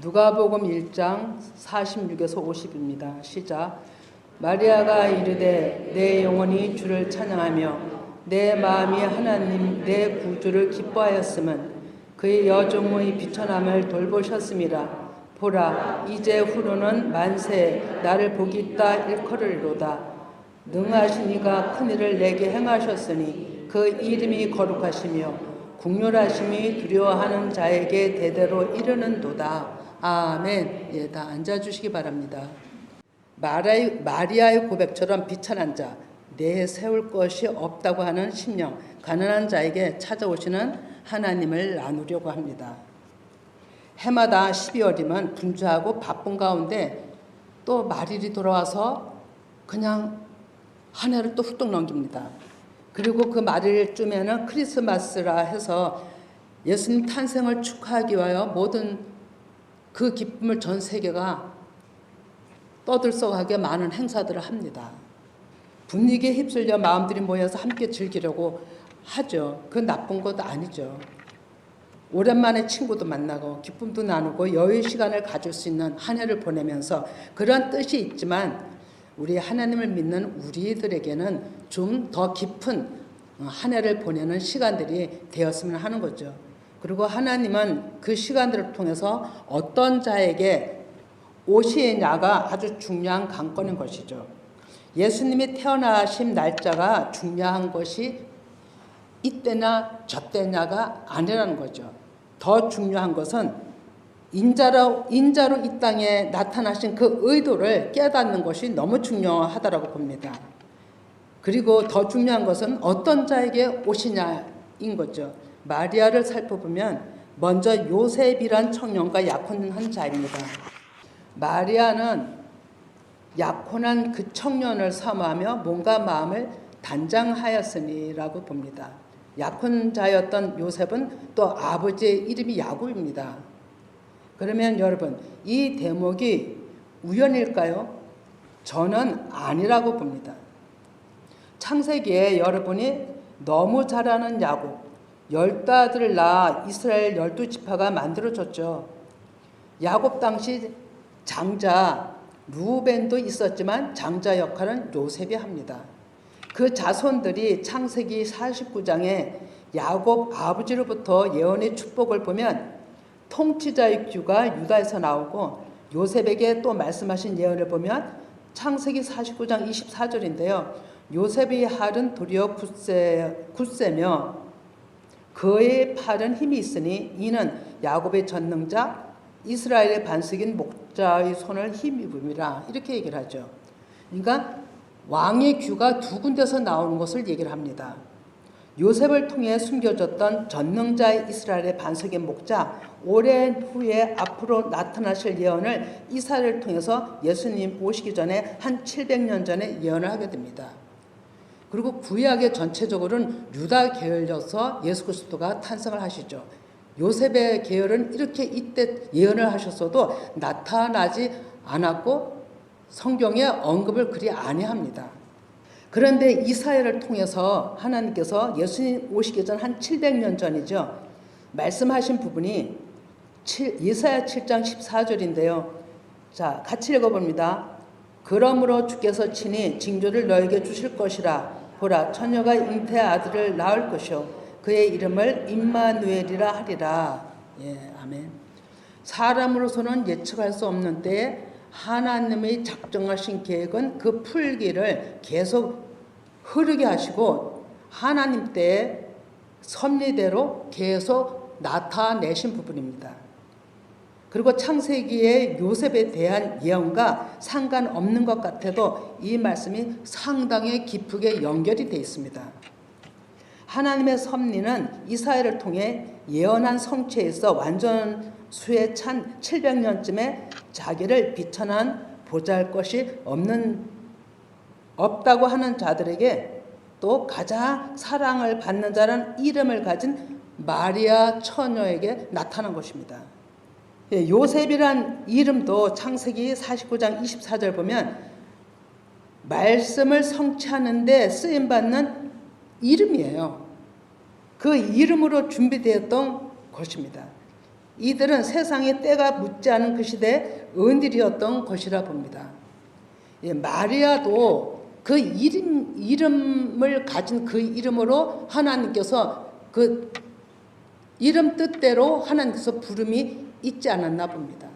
누가복음 1장 46에서 50입니다. 시작. 마리아가 이르되 내 영혼이 주를 찬양하며 내 마음이 하나님 내 구주를 기뻐하였음은 그의 여종의 비천함을 돌보셨음이라. 보라 이제 후로는 만세 나를 보겠다 일컬으리로다. 능하신 이가 큰일을 내게 행하셨으니 그 이름이 거룩하시며 국률하심이 두려워하는 자에게 대대로 이르는도다. 아멘. 예, 다 앉아주시기 바랍니다. 마리아의 고백처럼 비천한 자, 내세울 것이 없다고 하는 심령, 가난한 자에게 찾아오시는 하나님을 나누려고 합니다. 해마다 12월이면 분주하고 바쁜 가운데 또 말일이 돌아와서 그냥 한 해를 또 훌쩍 넘깁니다. 그리고 그 말일쯤에는 크리스마스라 해서 예수님 탄생을 축하하기 위하여 모든 그 기쁨을 전 세계가 떠들썩하게 많은 행사들을 합니다. 분위기에 휩쓸려 마음들이 모여서 함께 즐기려고 하죠. 그건 나쁜 것도 아니죠. 오랜만에 친구도 만나고 기쁨도 나누고 여유 시간을 가질 수 있는 한 해를 보내면서 그런 뜻이 있지만 우리 하나님을 믿는 우리들에게는 좀 더 깊은 한 해를 보내는 시간들이 되었으면 하는 거죠. 그리고 하나님은 그 시간들을 통해서 어떤 자에게 오시냐가 아주 중요한 관건인 것이죠. 예수님이 태어나신 날짜가 중요한 것이 이때나 저때냐가 아니라는 거죠. 더 중요한 것은 인자로 이 땅에 나타나신 그 의도를 깨닫는 것이 너무 중요하다고 봅니다. 그리고 더 중요한 것은 어떤 자에게 오시냐인 거죠. 마리아를 살펴보면 먼저 요셉이란 청년과 약혼한 자입니다. 마리아는 약혼한 그 청년을 사모하며 몸과 마음을 단장하였으니라고 봅니다. 약혼자였던 요셉은 또 아버지의 이름이 야곱입니다. 그러면 여러분 이 대목이 우연일까요? 저는 아니라고 봅니다. 창세기에 여러분이 너무 잘 아는 야곱 10아들을 낳아 이스라엘 12지파가 만들어졌죠. 야곱 당시 장자 루벤도 있었지만 장자 역할은 요셉이 합니다. 그 자손들이 창세기 49장에 야곱 아버지로부터 예언의 축복을 보면 통치자의 규가 유다에서 나오고 요셉에게 또 말씀하신 예언을 보면 창세기 49장 24절인데요. 요셉의 할은 도리어 굳세며 그의 팔은 힘이 있으니 이는 야곱의 전능자 이스라엘의 반석인 목자의 손을 힘입음이라 이렇게 얘기를 하죠. 그러니까 왕의 규가 두 군데서 나오는 것을 얘기를 합니다. 요셉을 통해 숨겨졌던 전능자의 이스라엘의 반석인 목자 오랜 후에 앞으로 나타나실 예언을 이사야를 통해서 예수님 오시기 전에 한 700년 전에 예언을 하게 됩니다. 그리고 구약의 전체적으로는 유다 계열여서 예수 그리스도가 탄생을 하시죠. 요셉의 계열은 이렇게 이때 예언을 하셨어도 나타나지 않았고 성경에 언급을 그리 아니합니다. 그런데 이사야를 통해서 하나님께서 예수님 오시기 전 한 700년 전이죠. 말씀하신 부분이 이사야 7장 14절인데요. 자, 같이 읽어봅니다. 그러므로 주께서 친히 징조를 너에게 주실 것이라. 보라 처녀가 잉태 아들을 낳을 것이요 그의 이름을 임마누엘이라 하리라. 예, 아멘. 사람으로서는 예측할 수 없는 때에 하나님의 작정하신 계획은 그 풀기를 계속 흐르게 하시고 하나님 때의 섭리대로 계속 나타내신 부분입니다. 그리고 창세기의 요셉에 대한 예언과 상관없는 것 같아도 이 말씀이 상당히 깊게 연결이 되어 있습니다. 하나님의 섭리는 이사야를 통해 예언한 성취에 있어 완전수에 찬 700년쯤에 자기를 비천한 보잘것이 없다고 하는 자들에게 또 가장 사랑을 받는 자라는 이름을 가진 마리아 처녀에게 나타난 것입니다. 요셉이란 이름도 창세기 49장 24절 보면 말씀을 성취하는 데 쓰임받는 이름이에요. 그 이름으로 준비되었던 것입니다. 이들은 세상에 때가 묻지 않은 그 시대의 은들이었던 것이라 봅니다. 예, 마리아도 그 이름을 가진 그 이름으로 하나님께서 그 이름 뜻대로 하나님께서 부름이 있지 않았나 봅니다.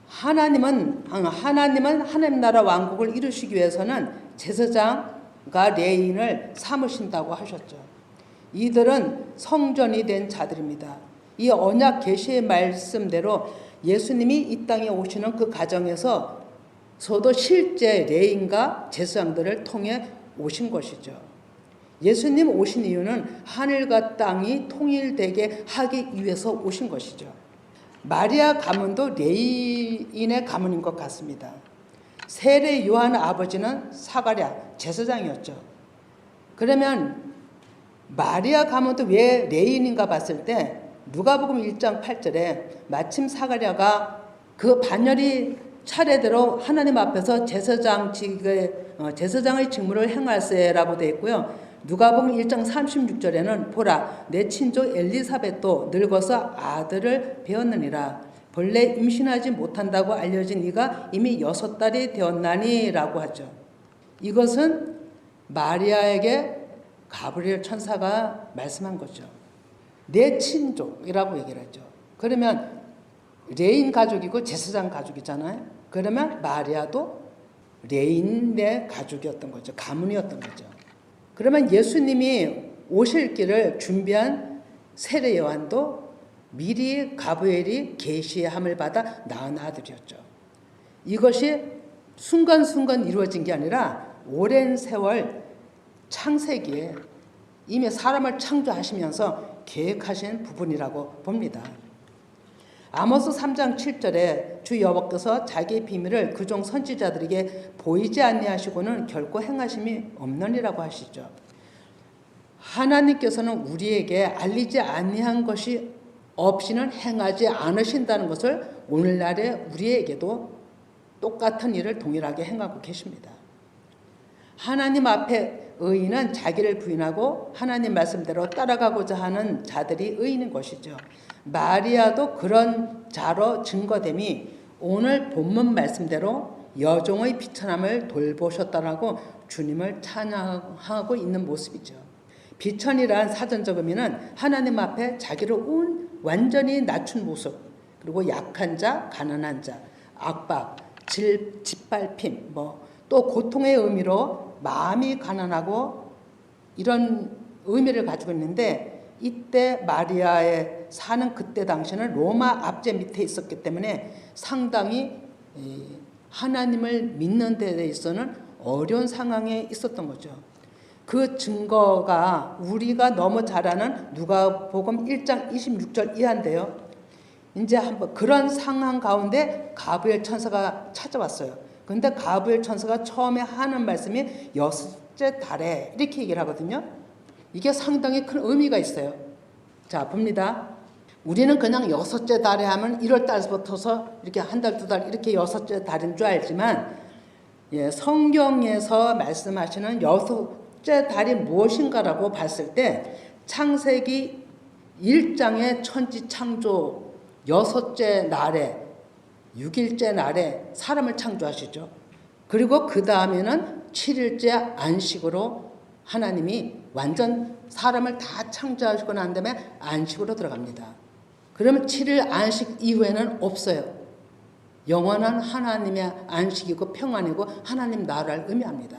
하나님은 하나님 나라 왕국을 이루시기 위해서는 제사장과 레위인을 삼으신다고 하셨죠. 이들은 성전이 된 자들입니다. 이 언약 계시의 말씀대로 예수님이 이 땅에 오시는 그 과정에서 서도 실제 레위인과 제사장들을 통해 오신 것이죠. 예수님 오신 이유는 하늘과 땅이 통일되게 하기 위해서 오신 것이죠. 마리아 가문도 레위인의 가문인 것 같습니다. 세례 요한 아버지는 사가랴 제사장이었죠. 그러면 마리아 가문도 왜 레위인인가 봤을 때 누가복음 1장 8절에 마침 사가랴가 그 반열이 차례대로 하나님 앞에서 제사장의 직무를 행할세라고 되어 있고요. 누가복음 1장 36절에는 보라 내 친족 엘리사벳도 늙어서 아들을 배었느니라. 본래 임신하지 못한다고 알려진 이가 이미 6달이 되었나니라고 하죠. 이것은 마리아에게 가브리엘 천사가 말씀한 거죠. 내 친족이라고 얘기를 하죠. 그러면 레인 가족이고 제사장 가족이잖아요. 그러면 마리아도 레인의 가족이었던 거죠. 가문이었던 거죠. 그러면 예수님이 오실 길을 준비한 세례 요한도 미리 가브리엘이 계시함을 받아 낳은 아들이었죠. 이것이 순간순간 이루어진 게 아니라 오랜 세월 창세기에 이미 사람을 창조하시면서 계획하신 부분이라고 봅니다. 아모스 3장 7절에 주 여호와께서 자기의 비밀을 그종 선지자들에게 보이지 아니하시고는 결코 행하심이 없느니라고 하시죠. 하나님께서는 우리에게 알리지 아니한 것이 없이는 행하지 않으신다는 것을 오늘날의 우리에게도 똑같은 일을 동일하게 행하고 계십니다. 하나님 앞에 의인은 자기를 부인하고 하나님 말씀대로 따라가고자 하는 자들이 의인인 것이죠. 마리아도 그런 자로 증거됨이 오늘 본문 말씀대로 여종의 비천함을 돌보셨다라고 주님을 찬양하고 있는 모습이죠. 비천이란 사전적 의미는 하나님 앞에 자기를 완전히 낮춘 모습, 그리고 약한 자, 가난한 자, 압박, 짓밟힘, 또 고통의 의미로 마음이 가난하고 이런 의미를 가지고 있는데, 이때 마리아의 사는 그때 당시는 로마 압제 밑에 있었기 때문에 상당히 하나님을 믿는 데 있어서는 어려운 상황에 있었던 거죠. 그 증거가 우리가 너무 잘 아는 누가복음 1장 26절 이하인데요. 이제 한번 그런 상황 가운데 가브리엘 천사가 찾아왔어요. 근데 가브리엘 천사가 처음에 하는 말씀이 6째 달에 이렇게 얘기를 하거든요. 이게 상당히 큰 의미가 있어요. 자, 봅니다. 우리는 그냥 6째 달에 하면 1월 달부터서 이렇게 한 달, 2달 이렇게 6째 달인 줄 알지만, 성경에서 말씀하시는 6째 달이 무엇인가라고 봤을 때 창세기 1장의 천지 창조 6째 날에 6일째 날에 사람을 창조하시죠. 그리고 그 다음에는 7일째 안식으로 하나님이 완전 사람을 다 창조하시고 난 다음에 안식으로 들어갑니다. 그러면 7일 안식 이후에는 없어요. 영원한 하나님의 안식이고 평안이고 하나님 나라를 의미합니다.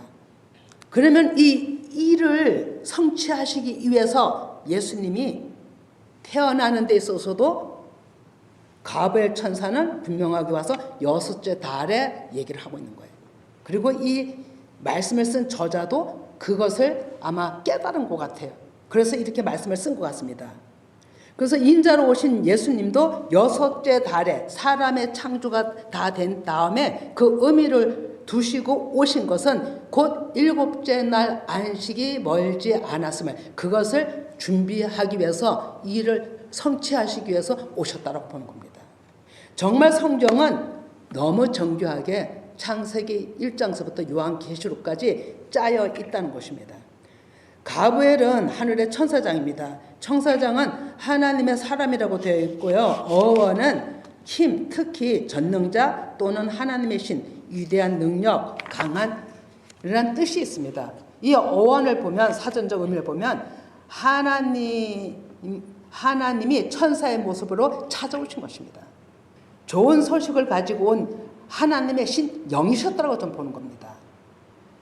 그러면 이 일을 성취하시기 위해서 예수님이 태어나는 데 있어서도 가브리엘 천사는 분명하게 와서 6째 달에 얘기를 하고 있는 거예요. 그리고 이 말씀을 쓴 저자도 그것을 아마 깨달은 것 같아요. 그래서 이렇게 말씀을 쓴 것 같습니다. 그래서 인자로 오신 예수님도 6째 달에 사람의 창조가 다 된 다음에 그 의미를 두시고 오신 것은 곧 7째 날 안식이 멀지 않았음을, 그것을 준비하기 위해서 이 일을 성취하시기 위해서 오셨다고 보는 겁니다. 정말 성경은 너무 정교하게 창세기 1장서부터 요한계시록까지 짜여 있다는 것입니다. 가브엘은 하늘의 천사장입니다. 천사장은 하나님의 사람이라고 되어 있고요. 어원은 힘, 특히 전능자 또는 하나님의 신, 위대한 능력, 강한 이라는 뜻이 있습니다. 이 어원을 보면, 사전적 의미를 보면 하나님이 천사의 모습으로 찾아오신 것입니다. 좋은 소식을 가지고 온 하나님의 신 영이셨다고 좀 보는 겁니다.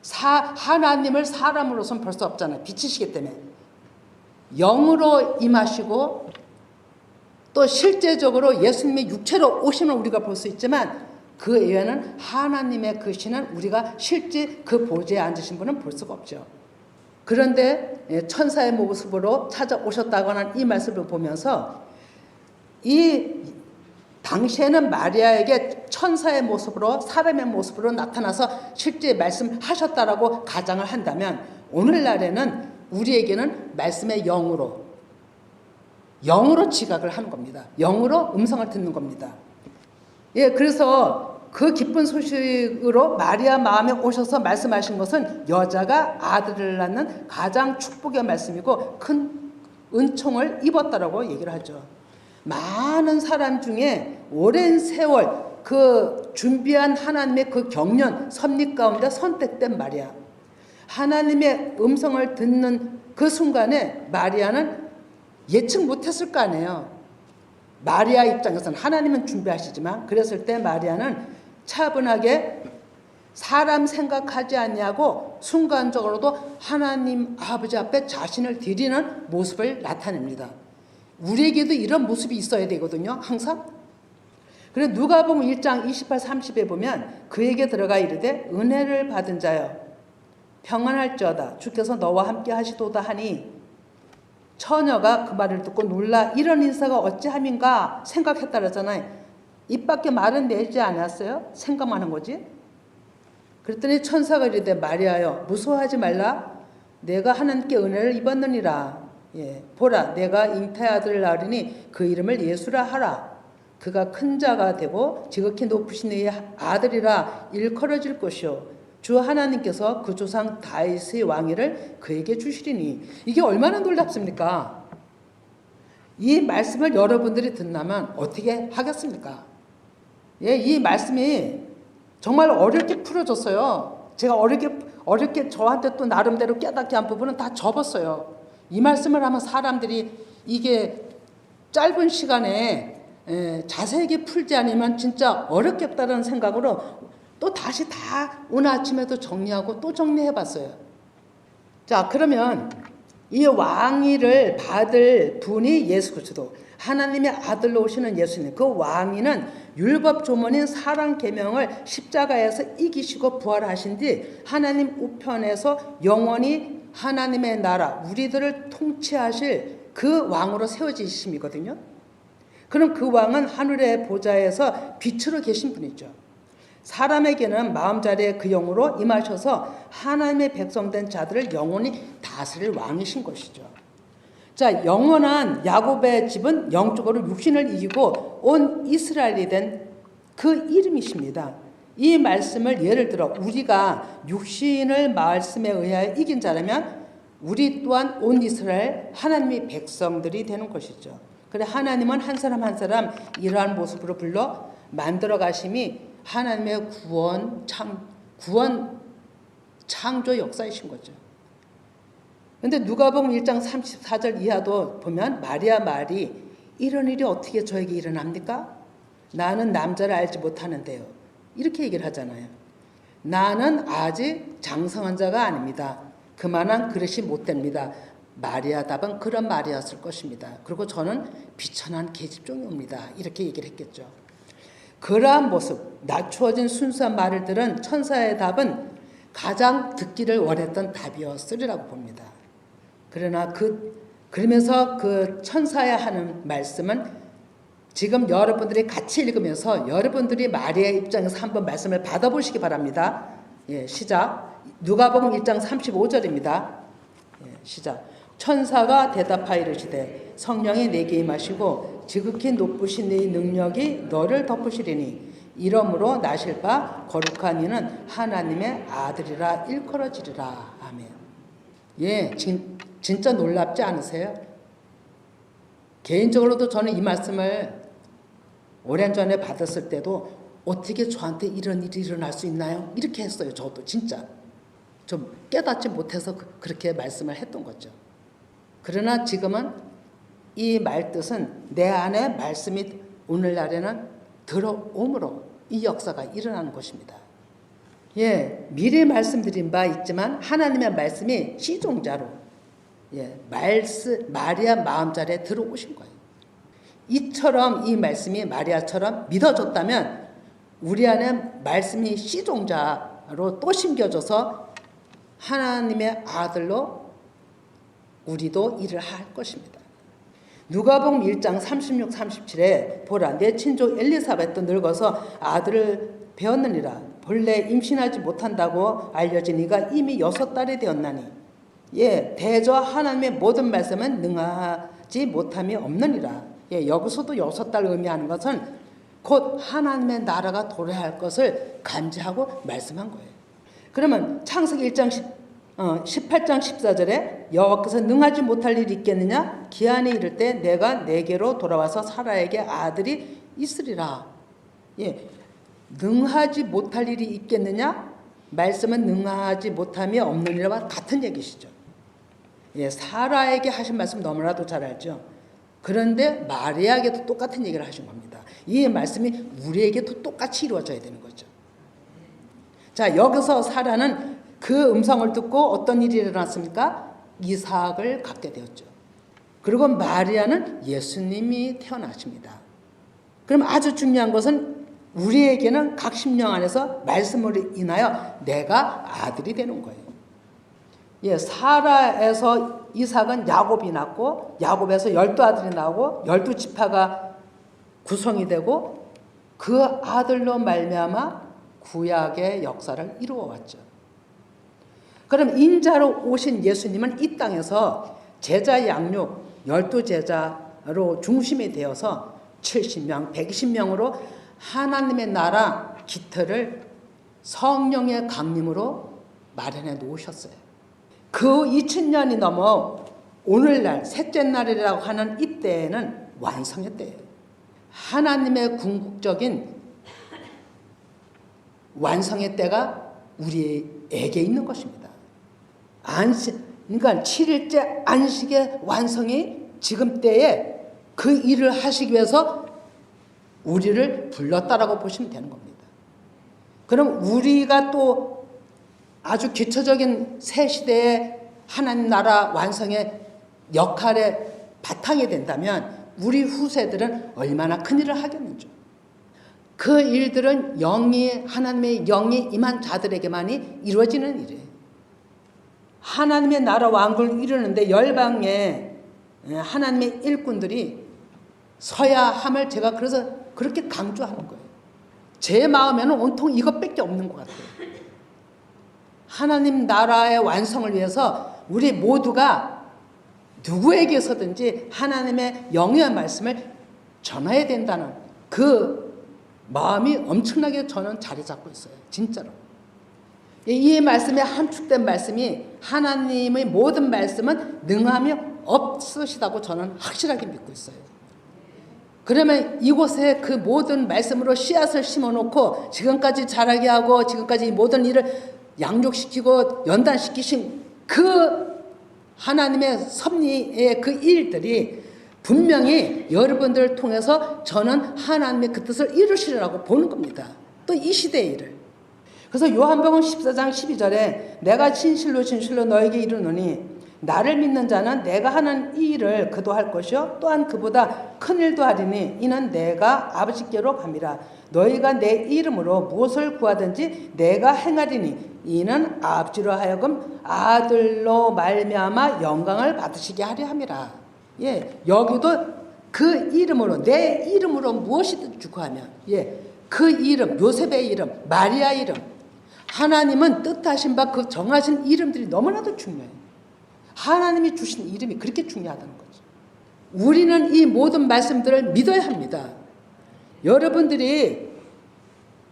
하나님을 사람으로서는 볼 수 없잖아요. 빛이시기 때문에. 영으로 임하시고 또 실제적으로 예수님의 육체로 오심을 우리가 볼 수 있지만 그 외에는 하나님의 그 신은 우리가 실제 그 보좌에 앉으신 분은 볼 수가 없죠. 그런데 천사의 모습으로 찾아오셨다고 하는 이 말씀을 보면서 이 당시에는 마리아에게 천사의 모습으로 사람의 모습으로 나타나서 실제 말씀하셨다라고 가정을 한다면 오늘날에는 우리에게는 말씀의 영으로 지각을 하는 겁니다. 영으로 음성을 듣는 겁니다. 예, 그래서 그 기쁜 소식으로 마리아 마음에 오셔서 말씀하신 것은 여자가 아들을 낳는 가장 축복의 말씀이고 큰 은총을 입었다라고 얘기를 하죠. 많은 사람 중에 오랜 세월 그 준비한 하나님의 그 경륜 섭리 가운데 선택된 마리아. 하나님의 음성을 듣는 그 순간에 마리아는 예측 못했을 거 아니에요. 마리아 입장에서는 하나님은 준비하시지만 그랬을 때 마리아는 차분하게 사람 생각하지 않냐고 순간적으로도 하나님 아버지 앞에 자신을 드리는 모습을 나타냅니다. 우리에게도 이런 모습이 있어야 되거든요. 항상. 그래서 누가복음 1장 28, 30에 보면 그에게 들어가 이르되 은혜를 받은 자여 평안할지어다 주께서 너와 함께 하시도다 하니 처녀가 그 말을 듣고 놀라 이런 인사가 어찌함인가 생각했다 그러잖아요. 입 밖에 말은 내지 않았어요. 생각만 한 거지. 그랬더니 천사가 이르되 마리아여 무서워하지 말라 내가 하나님께 은혜를 입었느니라. 예, 보라 내가 잉태 아들을 낳으리니 그 이름을 예수라 하라. 그가 큰 자가 되고 지극히 높으신 이의 아들이라 일컬어질 것이요 주 하나님께서 그 조상 다윗의 왕위를 그에게 주시리니. 이게 얼마나 놀랍습니까? 이 말씀을 여러분들이 듣나면 어떻게 하겠습니까? 예, 이 말씀이 정말 어렵게 풀어졌어요. 제가 어렵게 저한테 또 나름대로 깨닫게 한 부분은 다 접었어요. 이 말씀을 하면 사람들이 이게 짧은 시간에 자세하게 풀지 않으면 진짜 어렵겠다는 생각으로 또 다시 다 오늘 아침에도 정리하고 또 정리해 봤어요. 자, 그러면 이 왕위를 받을 분이 예수 그리스도, 하나님의 아들로 오시는 예수님, 그 왕위는 율법 조문인 사랑 계명을 십자가에서 이기시고 부활하신 뒤 하나님 우편에서 영원히 하나님의 나라, 우리들을 통치하실 그 왕으로 세워지심이거든요. 그럼 그 왕은 하늘의 보좌에서 빛으로 계신 분이죠. 사람에게는 마음자리에 그 영으로 임하셔서 하나님의 백성된 자들을 영원히 다스릴 왕이신 것이죠. 자, 영원한 야곱의 집은 영적으로 육신을 이기고 온 이스라엘이 된 그 이름이십니다. 이 말씀을 예를 들어 우리가 육신을 말씀에 의하여 이긴 자라면 우리 또한 온 이스라엘 하나님의 백성들이 되는 것이죠. 그래 하나님은 한 사람 한 사람 이러한 모습으로 불러 만들어 가심이 하나님의 구원 창조 역사이신 거죠. 그런데 누가복음 1장 34절 이하도 보면 마리아 말이 이런 일이 어떻게 저에게 일어납니까? 나는 남자를 알지 못하는데요. 이렇게 얘기를 하잖아요. 나는 아직 장성한 자가 아닙니다. 그만한 그릇이 못 됩니다. 마리아 답은 그런 말이었을 것입니다. 그리고 저는 비천한 계집종이옵니다. 이렇게 얘기를 했겠죠. 그러한 모습, 낮추어진 순수한 말을 들은 천사의 답은 가장 듣기를 원했던 답이었으리라고 봅니다. 그러나 그러면서 그 천사야 하는 말씀은 지금 여러분들이 같이 읽으면서 여러분들이 마리아의 입장에서 한번 말씀을 받아보시기 바랍니다. 예, 시작. 누가복음 1장 35절입니다. 예, 시작. 천사가 대답하여 이르시되 성령이 내게 임하시고 지극히 높으신 네 능력이 너를 덮으시리니 이러므로 나실 바 거룩한 이는 하나님의 아들이라 일컬어지리라. 아멘. 예, 진짜 놀랍지 않으세요? 개인적으로도 저는 이 말씀을 오랜 전에 받았을 때도 어떻게 저한테 이런 일이 일어날 수 있나요? 이렇게 했어요. 저도 진짜 좀 깨닫지 못해서 그렇게 말씀을 했던 거죠. 그러나 지금은 이 말뜻은 내 안에 말씀이 오늘날에는 들어옴으로 이 역사가 일어나는 것입니다. 예, 미리 말씀드린 바 있지만 하나님의 말씀이 시종자로 마리아 마음자리에 들어오신 거예요. 이처럼 이 말씀이 마리아처럼 믿어졌다면 우리 안에 말씀이 시종자로 또 심겨져서 하나님의 아들로 우리도 일을 할 것입니다. 누가복음 1장 36, 37에 보라 내 친족 엘리사벳도 늙어서 아들을 배었느니라 본래 임신하지 못한다고 알려진 이가 이미 6달이 되었나니 예, 대저 하나님의 모든 말씀은 능하지 못함이 없느니라. 예, 여기서도 6달 의미하는 것은 곧 하나님의 나라가 도래할 것을 감지하고 말씀한 거예요. 그러면 창세기 1장 18장 14절에 여호와께서 능하지 못할 일이 있겠느냐 기한에 이를 때 내가 내게로 돌아와서 사라에게 아들이 있으리라. 예, 능하지 못할 일이 있겠느냐 말씀은 능하지 못함이 없느니라와 같은 얘기시죠. 예, 사라에게 하신 말씀 너무나도 잘 알죠. 그런데 마리아에게도 똑같은 얘기를 하신 겁니다. 이 말씀이 우리에게도 똑같이 이루어져야 되는 거죠. 자, 여기서 사라는 그 음성을 듣고 어떤 일이 일어났습니까? 이삭을 갖게 되었죠. 그리고 마리아는 예수님이 태어나십니다. 그럼 아주 중요한 것은 우리에게는 각 심령 안에서 말씀으로 인하여 내가 아들이 되는 거예요. 예, 사라에서 이삭은 야곱이 낳고 야곱에서 12아들이 나오고 12지파가 구성이 되고 그 아들로 말미암아 구약의 역사를 이루어 왔죠. 그럼 인자로 오신 예수님은 이 땅에서 제자 양육 12제자로 중심이 되어서 70명, 120명으로 하나님의 나라 기틀을 성령의 강림으로 마련해 놓으셨어요. 그 2000년이 넘어 오늘날 셋째 날이라고 하는 이때에는 완성의 때예요. 하나님의 궁극적인 완성의 때가 우리에게 있는 것입니다. 그러니까 7일째 안식의 완성이 지금 때에 그 일을 하시기 위해서 우리를 불렀다라고 보시면 되는 겁니다. 그럼 우리가 또 아주 기초적인 새 시대의 하나님 나라 완성의 역할에 바탕이 된다면 우리 후세들은 얼마나 큰 일을 하겠는지. 그 일들은 하나님의 영이 임한 자들에게만이 이루어지는 일이에요. 하나님의 나라 왕국을 이루는데 열방에 하나님의 일꾼들이 서야 함을 제가 그래서 그렇게 강조하는 거예요. 제 마음에는 온통 이것밖에 없는 것 같아요. 하나님 나라의 완성을 위해서 우리 모두가 누구에게서든지 하나님의 영의 말씀을 전해야 된다는 그 마음이 엄청나게 저는 자리 잡고 있어요. 진짜로. 이 말씀에 함축된 말씀이 하나님의 모든 말씀은 능함이 없으시다고 저는 확실하게 믿고 있어요. 그러면 이곳에 그 모든 말씀으로 씨앗을 심어놓고 지금까지 자라게 하고 지금까지 이 모든 일을 양육시키고 연단시키신 그 하나님의 섭리의 그 일들이 분명히 여러분들을 통해서 저는 하나님의 그 뜻을 이루시리라고 보는 겁니다. 또 이 시대의 일을. 그래서 요한복음 14장 12절에 내가 진실로 진실로 너에게 이르노니 나를 믿는 자는 내가 하는 이 일을 그도 할 것이요 또한 그보다 큰 일도 하리니 이는 내가 아버지께로 감이라. 너희가 내 이름으로 무엇을 구하든지 내가 행하리니 이는 아버지로 하여금 아들로 말미암아 영광을 받으시게 하려 함이라. 예, 여기도 그 이름으로 내 이름으로 무엇이든 구하면 그 이름 요셉의 이름 마리아의 이름 하나님은 뜻하신 바 그 정하신 이름들이 너무나도 중요해요. 하나님이 주신 이름이 그렇게 중요하다는 거죠. 우리는 이 모든 말씀들을 믿어야 합니다. 여러분들이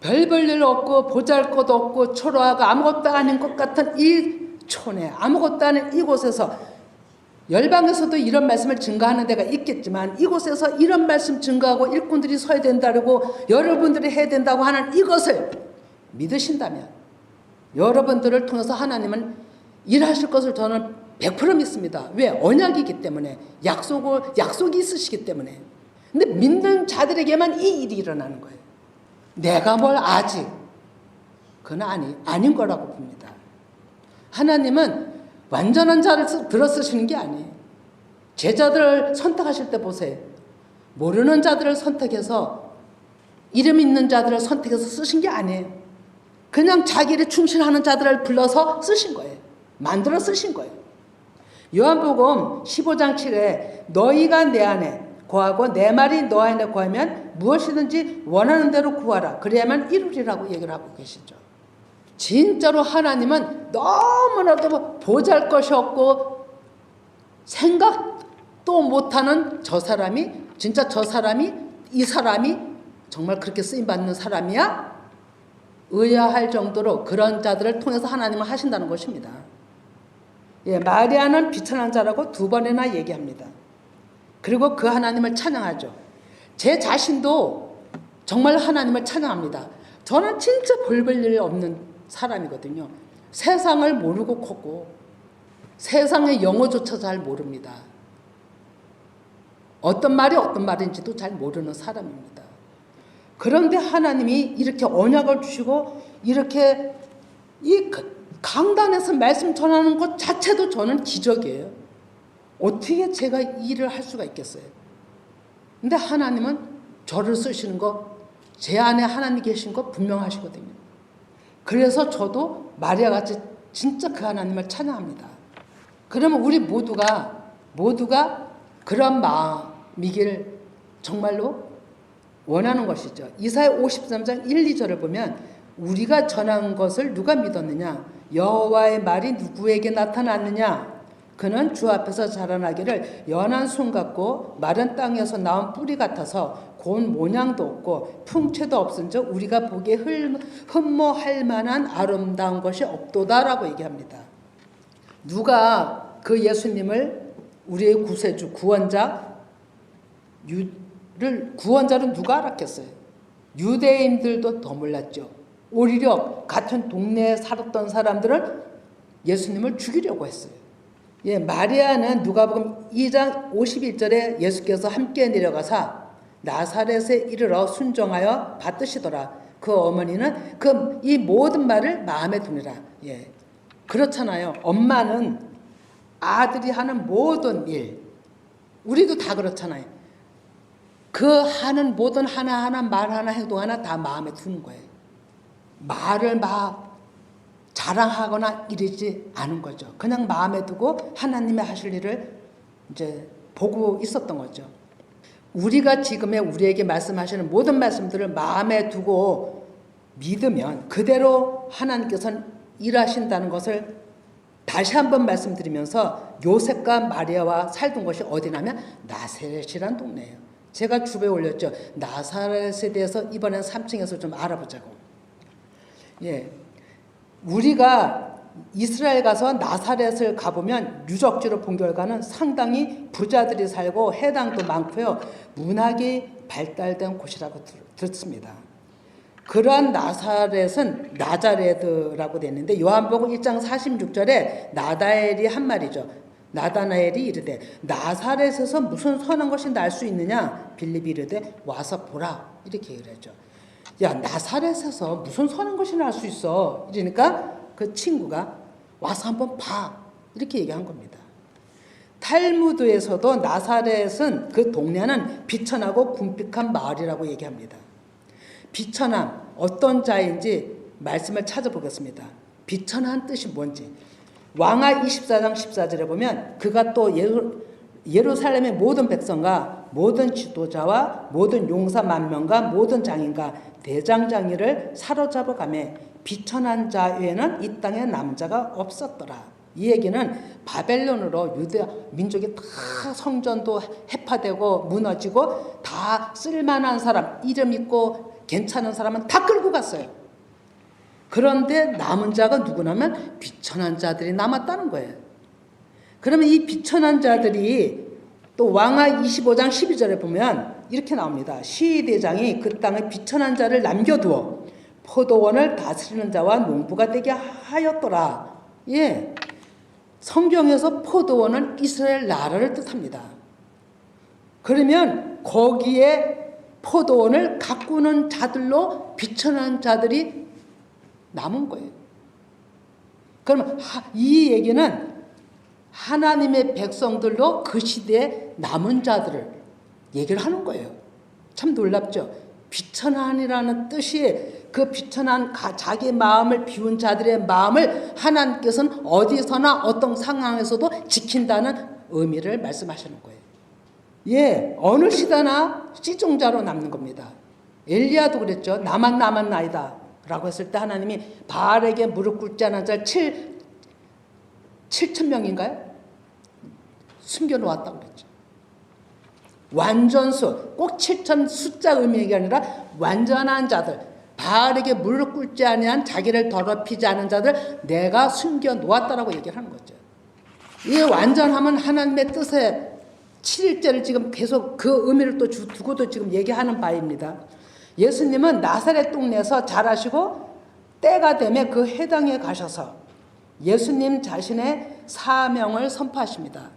별 볼 일 없고 보잘것 없고 초라하고 아무것도 아닌 것 같은 이 촌에 아무것도 아닌 이곳에서, 열방에서도 이런 말씀을 증거하는 데가 있겠지만 이곳에서 이런 말씀 증거하고 일꾼들이 서야 된다고 여러분들이 해야 된다고 하는 이것을 믿으신다면 여러분들을 통해서 하나님은 일하실 것을 저는 100% 믿습니다. 왜? 언약이기 때문에, 약속이 있으시기 때문에. 근데 믿는 자들에게만 이 일이 일어나는 거예요. 내가 뭘 아직, 그건 아닌 거라고 봅니다. 하나님은 완전한 자를 들어 쓰시는 게 아니에요. 제자들을 선택하실 때 보세요. 모르는 자들을 선택해서, 이름 있는 자들을 선택해서 쓰신 게 아니에요. 그냥 자기 일에 충실하는 자들을 불러서 쓰신 거예요. 만들어 쓰신 거예요. 요한복음 15장 7에 너희가 내 안에 거하고 내 말이 너 안에 거하면 무엇이든지 원하는 대로 구하라. 그래야만 이루리라고 얘기를 하고 계시죠. 진짜로 하나님은 너무나도 보잘것이 없고 생각도 못하는 저 사람이, 진짜 이 사람이 정말 그렇게 쓰임받는 사람이야? 의아할 정도로 그런 자들을 통해서 하나님은 하신다는 것입니다. 예, 마리아는 비천한 자라고 2번이나 얘기합니다. 그리고 그 하나님을 찬양하죠. 제 자신도 정말 하나님을 찬양합니다. 저는 진짜 볼 일 없는 사람이거든요. 세상을 모르고 컸고 세상의 영어조차 잘 모릅니다. 어떤 말이 어떤 말인지도 잘 모르는 사람입니다. 그런데 하나님이 이렇게 언약을 주시고 이렇게 이 강단에서 말씀 전하는 것 자체도 저는 기적이에요. 어떻게 제가 이 일을 할 수가 있겠어요? 근데 하나님은 저를 쓰시는 거, 제 안에 하나님 계신 거 분명하시거든요. 그래서 저도 마리아같이 진짜 그 하나님을 찬양합니다. 그러면 우리 모두가 그런 마음이길 정말로 원하는 것이죠. 이사야 53장 1, 2절을 보면 우리가 전한 것을 누가 믿었느냐? 여호와의 말이 누구에게 나타났느냐? 그는 주 앞에서 자라나기를 연한 손 같고 마른 땅에서 나온 뿌리 같아서 고운 모양도 없고 풍채도 없은즉 우리가 보기에 흠모할 만한 아름다운 것이 없도다라고 얘기합니다. 누가 그 예수님을 우리의 구세주, 구원자를 누가 알았겠어요? 유대인들도 더 몰랐죠. 오히려 같은 동네에 살았던 사람들은 예수님을 죽이려고 했어요. 예, 마리아는 누가복음 2장 51절에 예수께서 함께 내려가사 나사렛에 이르러 순종하여 받드시더라. 그 어머니는 이 모든 말을 마음에 두니라. 예, 그렇잖아요. 엄마는 아들이 하는 모든 일, 우리도 다 그렇잖아요. 그 하는 모든 하나하나 말 하나 행동 하나 다 마음에 두는 거예요. 말을 막 자랑하거나 이러지 않은 거죠. 그냥 마음에 두고 하나님의 하실 일을 이제 보고 있었던 거죠. 우리가 지금의 우리에게 말씀하시는 모든 말씀들을 마음에 두고 믿으면 그대로 하나님께서는 일하신다는 것을 다시 한번 말씀드리면서 요셉과 마리아와 살던 곳이 어디냐면 나사렛이란 동네예요. 제가 주배에 올렸죠. 나사렛에 대해서 이번엔 3층에서 좀 알아보자고. 예, 우리가 이스라엘 가서 나사렛을 가보면 유적지로 본 결과는 상당히 부자들이 살고 해당도 많고요. 문학이 발달된 곳이라고 듣습니다. 그러한 나사렛은 나자레드라고 되어 있는데 요한복음 1장 46절에 나다엘이 한 말이죠. 나다나엘이 이르되 나사렛에서 무슨 선한 것이 날 수 있느냐? 빌립이 이르되 와서 보라. 이렇게 얘기를 했죠. 야, 나사렛에서 무슨 선한 것이 날 수 있어? 이러니까 그 친구가 와서 한번 봐. 이렇게 얘기한 겁니다. 탈무드에서도 나사렛은 그 동네는 비천하고 궁핍한 마을이라고 얘기합니다. 비천함, 어떤 자인지 말씀을 찾아보겠습니다. 비천한 뜻이 뭔지. 왕하 24장 14절에 보면 그가 또 예루살렘의 모든 백성과 모든 지도자와 모든 용사 만명과 모든 장인과 대장장이를 사로잡아 가매 비천한 자 외에는 이 땅에 남자가 없었더라. 이 얘기는 바벨론으로 유대 민족이 다 성전도 해파되고 무너지고 다 쓸만한 사람, 이름 있고 괜찮은 사람은 다 끌고 갔어요. 그런데 남은 자가 누구냐면 비천한 자들이 남았다는 거예요. 그러면 이 비천한 자들이 또 왕하 25장 12절에 보면 이렇게 나옵니다. 시대장이 그 땅에 비천한 자를 남겨두어 포도원을 다스리는 자와 농부가 되게 하였더라. 예, 성경에서 포도원은 이스라엘 나라를 뜻합니다. 그러면 거기에 포도원을 가꾸는 자들로 비천한 자들이 남은 거예요. 그러면 이 얘기는 하나님의 백성들로 그 시대에 남은 자들을 얘기를 하는 거예요. 참 놀랍죠. 비천한이라는 뜻이 그 비천한 자기 마음을 비운 자들의 마음을 하나님께서는 어디서나 어떤 상황에서도 지킨다는 의미를 말씀하시는 거예요. 예, 어느 시대나 시종자로 남는 겁니다. 엘리야도 그랬죠. 나만 남았나이다 라고 했을 때 하나님이 바알에게 무릎 꿇지 않은 자 7,000명인가요? 숨겨놓았다고 그랬죠. 완전수, 꼭 7,000 숫자 의미가 아니라 완전한 자들, 바알에게 무릎 꿇지 아니한 자기를 더럽히지 않은 자들 내가 숨겨놓았다라고 얘기를 하는 거죠. 이 완전함은 하나님의 뜻에 7일째를 지금 계속 그 의미를 또 두고도 지금 얘기하는 바입니다. 예수님은 나사렛 동네에서 자라시고 때가 되면 그 해당에 가셔서 예수님 자신의 사명을 선포하십니다.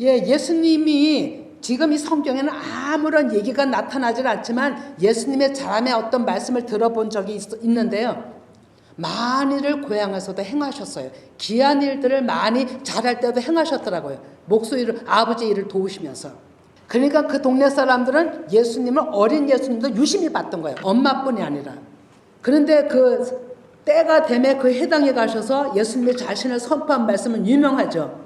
예, 예수님이 지금 이 성경에는 아무런 얘기가 나타나질 않지만 예수님의 자람의 어떤 말씀을 들어본 적이 있는데요. 많은 일을 고향에서도 행하셨어요. 귀한 일들을 많이 잘할 때도 행하셨더라고요. 목소리를 아버지 일을 도우시면서. 그러니까 그 동네 사람들은 예수님을 어린 예수님도 유심히 봤던 거예요. 엄마뿐이 아니라. 그런데 그 때가 되면 그 해당에 가셔서 예수님의 자신을 선포한 말씀은 유명하죠.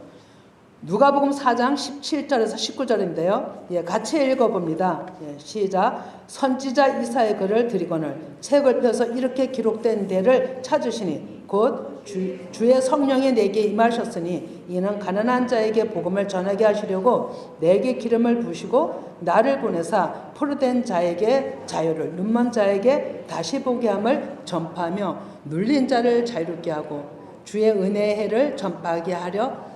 누가복음 4장 17절에서 19절인데요. 예, 같이 읽어봅니다. 예, 시작. 선지자 이사의 글을 드리거늘 책을 펴서 이렇게 기록된 데를 찾으시니 곧 주의 성령이 내게 임하셨으니 이는 가난한 자에게 복음을 전하게 하시려고 내게 기름을 부으시고 나를 보내사 포로된 자에게 자유를 눈먼 자에게 다시 보게 함을 전파하며 눌린 자를 자유롭게 하고 주의 은혜의 해를 전파하게 하려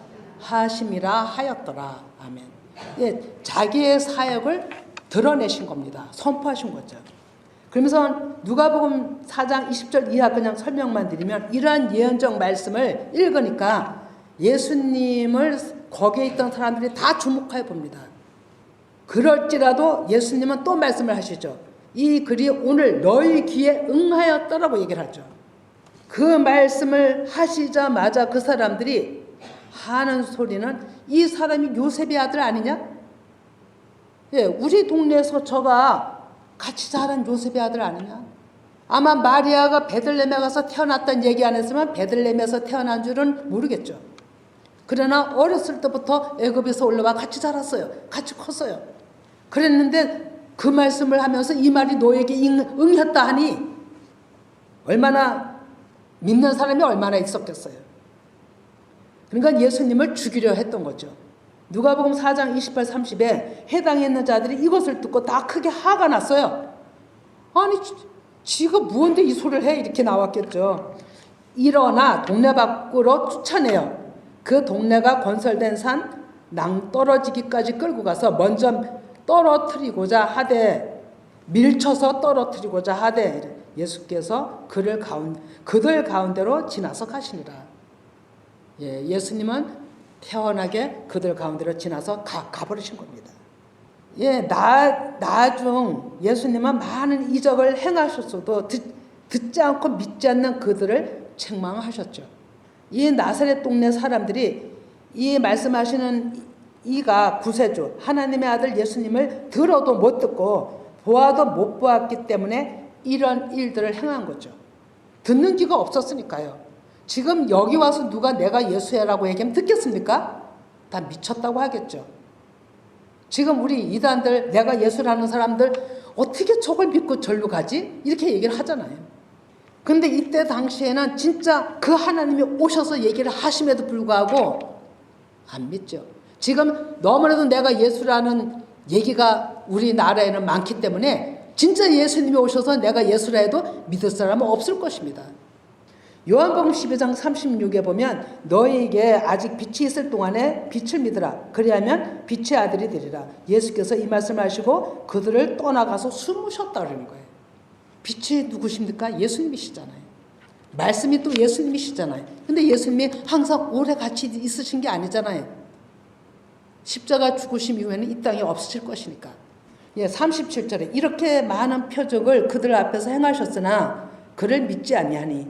하심이라 하였더라. 아멘. 예, 자기의 사역을 드러내신 겁니다. 선포하신 거죠. 그러면서 누가복음 4장 20절 이하 그냥 설명만 드리면 이러한 예언적 말씀을 읽으니까 예수님을 거기에 있던 사람들이 다 주목해 봅니다. 그럴지라도 예수님은 또 말씀을 하시죠. 이 글이 오늘 너희 귀에 응하였더라고 얘기를 하죠. 그 말씀을 하시자마자 그 사람들이 하는 소리는 이 사람이 요셉의 아들 아니냐? 예, 우리 동네에서 저가 같이 자란 요셉의 아들 아니냐? 아마 마리아가 베들레헴에 가서 태어났다는 얘기 안 했으면 베들레헴에서 태어난 줄은 모르겠죠. 그러나 어렸을 때부터 애굽에서 올라와 같이 자랐어요. 같이 컸어요. 그랬는데 그 말씀을 하면서 이 말이 너에게 응했다 하니 얼마나 믿는 사람이 얼마나 있었겠어요. 그러니까 예수님을 죽이려 했던 거죠. 누가복음 4장 28, 30에 해당에 있는 자들이 이것을 듣고 다 크게 화가 났어요. 아니 지가 무언데 이 소리를 해? 이렇게 나왔겠죠. 일어나 동네 밖으로 쫓아내요. 그 동네가 건설된 산 낭떠러지기까지 끌고 가서 먼저 떨어뜨리고자 하되 밀쳐서 떨어뜨리고자 하되 예수께서 그들 가운데로 지나서 가시니라. 예, 예수님은 태연하게 그들 가운데로 지나서 가버리신 겁니다. 예, 나중 예수님은 많은 이적을 행하셨어도 듣지 않고 믿지 않는 그들을 책망하셨죠. 이 나사렛 동네 사람들이 이 말씀하시는 이가 구세주 하나님의 아들 예수님을 들어도 못 듣고 보아도 못 보았기 때문에 이런 일들을 행한 거죠. 듣는 귀가 없었으니까요. 지금 여기 와서 누가 내가 예수야라고 얘기하면 듣겠습니까? 다 미쳤다고 하겠죠. 지금 우리 이단들 내가 예수라는 사람들 어떻게 저걸 믿고 절로 가지? 이렇게 얘기를 하잖아요. 근데 이때 당시에는 진짜 그 하나님이 오셔서 얘기를 하심에도 불구하고 안 믿죠. 지금 너무나도 내가 예수라는 얘기가 우리나라에는 많기 때문에 진짜 예수님이 오셔서 내가 예수라 해도 믿을 사람은 없을 것입니다. 요한복음 12장 36에 보면 너희에게 아직 빛이 있을 동안에 빛을 믿으라. 그리하면 빛의 아들이 되리라. 예수께서 이 말씀을 하시고 그들을 떠나가서 숨으셨다 그러는 거예요. 빛이 누구십니까? 예수님이시잖아요. 말씀이 또 예수님이시잖아요. 근데 예수님이 항상 오래 같이 있으신 게 아니잖아요. 십자가 죽으심 이후에는 이 땅에 없으실 것이니까. 37절에 이렇게 많은 표적을 그들 앞에서 행하셨으나 그를 믿지 아니하니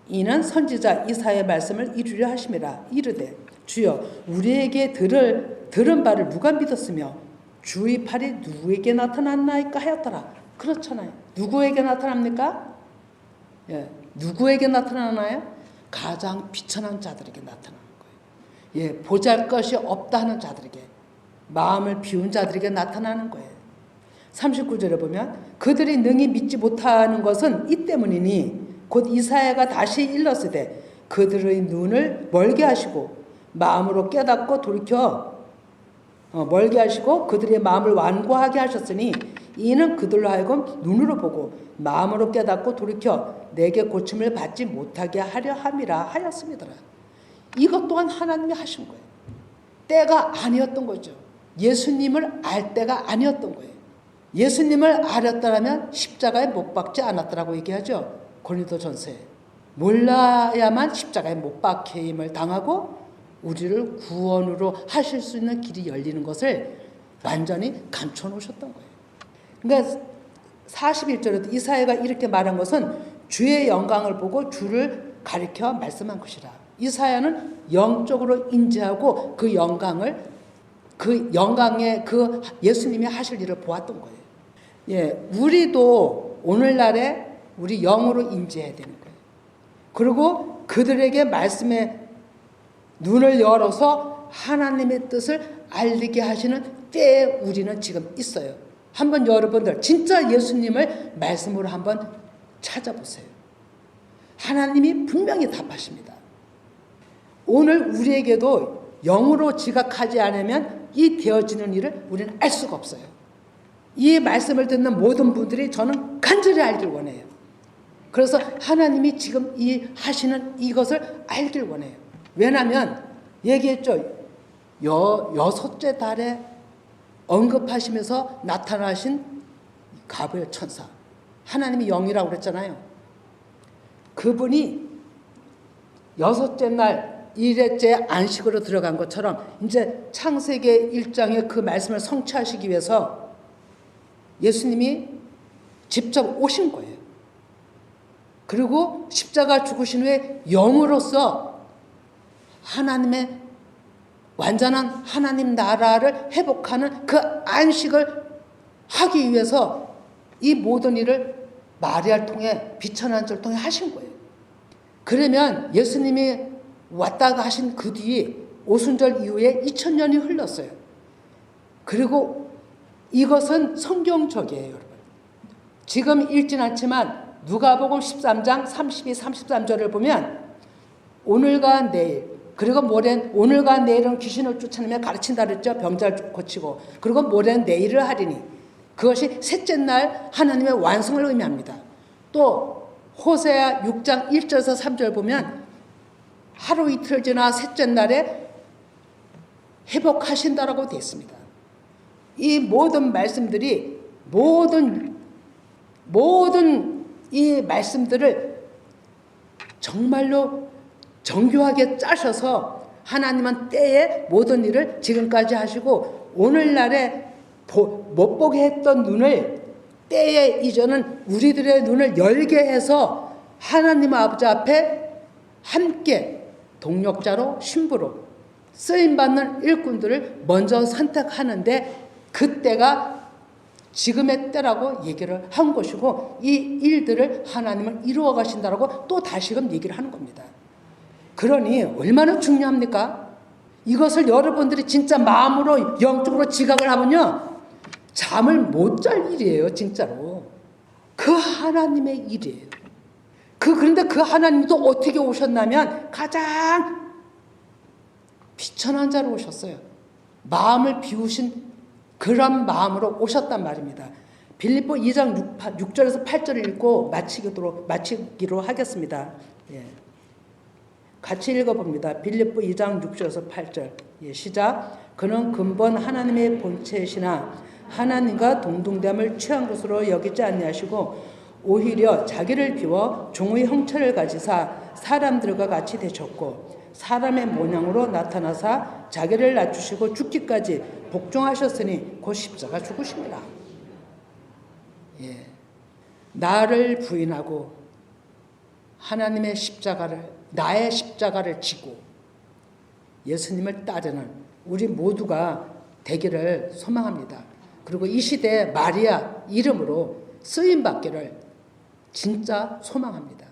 이는 선지자 이사야의 말씀을 이루려 하심이라. 이르되 주여 우리에게 들은 바를 누가 믿었으며 주의 팔이 누구에게 나타났나이까 하였더라. 그렇잖아요. 누구에게 나타납니까? 누구에게 나타나나요? 가장 비천한 자들에게 나타나는 거예요. 보잘것이 없다 하는 자들에게, 마음을 비운 자들에게 나타나는 거예요. 39절에 보면 그들이 능히 믿지 못하는 것은 이 때문이니 곧 이사야가 다시 일렀으되 그들의 눈을 멀게 하시고 마음으로 깨닫고 돌이켜 멀게 하시고 그들의 마음을 완고하게 하셨으니 이는 그들로 하여금 눈으로 보고 마음으로 깨닫고 돌이켜 내게 고침을 받지 못하게 하려 함이라 하였습니다. 이것 또한 하나님이 하신 거예요. 때가 아니었던 거죠. 예수님을 알 때가 아니었던 거예요. 예수님을 알았더라면 십자가에 못 박지 않았더라고 얘기하죠. 고린도전서에. 몰라야만 십자가에 못 박힘을 당하고 우리를 구원으로 하실 수 있는 길이 열리는 것을 완전히 감춰 놓으셨던 거예요. 그러니까 41절에도 이사야가 이렇게 말한 것은 주의 영광을 보고 주를 가리켜 말씀한 것이라. 이사야는 영적으로 인지하고 그 영광의 그 예수님이 하실 일을 보았던 거예요. 우리도 오늘날에 우리 영으로 인지해야 되는 거예요. 그리고 그들에게 말씀의 눈을 열어서 하나님의 뜻을 알리게 하시는 때에 우리는 지금 있어요. 한번 여러분들 진짜 예수님을 말씀으로 한번 찾아보세요. 하나님이 분명히 답하십니다. 오늘 우리에게도 영으로 지각하지 않으면 이 되어지는 일을 우리는 알 수가 없어요. 이 말씀을 듣는 모든 분들이 저는 간절히 알길 원해요. 그래서 하나님이 지금 하시는 이것을 알길 원해요. 왜냐하면 얘기했죠. 여섯째 달에 언급하시면서 나타나신 가브리엘 천사, 하나님이 영이라고 그랬잖아요. 그분이 여섯째 날 일회째 안식으로 들어간 것처럼 이제 창세기 1장의 그 말씀을 성취하시기 위해서 예수님이 직접 오신 거예요. 그리고 십자가 죽으신 후에 영으로서 하나님의 완전한 하나님 나라를 회복하는 그 안식을 하기 위해서 이 모든 일을 마리아를 통해 비천한 자를 통해 하신 거예요. 그러면 예수님이 왔다가 하신 그 뒤에 오순절 이후에 2000년이 흘렀어요. 그리고 이것은 성경적이에요, 여러분. 지금 읽진 않지만 누가복음 13장 32, 33절을 보면 오늘과 내일, 그리고 모레는, 오늘과 내일은 귀신을 쫓아내며 가르친다 그랬죠. 병자를 고치고. 그리고 모레는 내일을 하리니. 그것이 셋째 날 하나님의 완성을 의미합니다. 또 호세아 6장 1절에서 3절 보면 하루 이틀 지나 셋째 날에 회복하신다라고 되어 있습니다. 이 모든 말씀들이 모든 이 말씀들을 정말로 정교하게 짜셔서 하나님은 때에 모든 일을 지금까지 하시고 오늘날에 못 보게 했던 눈을 때에 이전은 우리들의 눈을 열게 해서 하나님 아버지 앞에 함께 동력자로 신부로 쓰임받는 일꾼들을 먼저 선택하는데 그때가 지금의 때라고 얘기를 한 것이고 이 일들을 하나님은 이루어 가신다라고 또 다시금 얘기를 하는 겁니다. 그러니 얼마나 중요합니까? 이것을 여러분들이 진짜 마음으로 영적으로 지각을 하면요 잠을 못 잘 일이에요. 진짜로 그 하나님의 일이에요. 그런데 그 하나님도 어떻게 오셨냐면 가장 비천한 자로 오셨어요. 마음을 비우신 그런 마음으로 오셨단 말입니다. 빌립보 2장 6절에서 8절을 읽고 마치기로 하겠습니다. 예. 같이 읽어봅니다. 빌립보 2장 6절에서 8절. 예, 시작. 그는 근본 하나님의 본체이시나 하나님과 동등됨을 취한 것으로 여기지 아니하시고 오히려 자기를 비워 종의 형체를 가지사 사람들과 같이 되셨고 사람의 모양으로 나타나사 자기를 낮추시고 죽기까지 복종하셨으니 곧 십자가 죽으십니다. 예. 나를 부인하고 하나님의 십자가를 나의 십자가를 지고 예수님을 따르는 우리 모두가 되기를 소망합니다. 그리고 이 시대에 마리아 이름으로 쓰임받기를 진짜 소망합니다.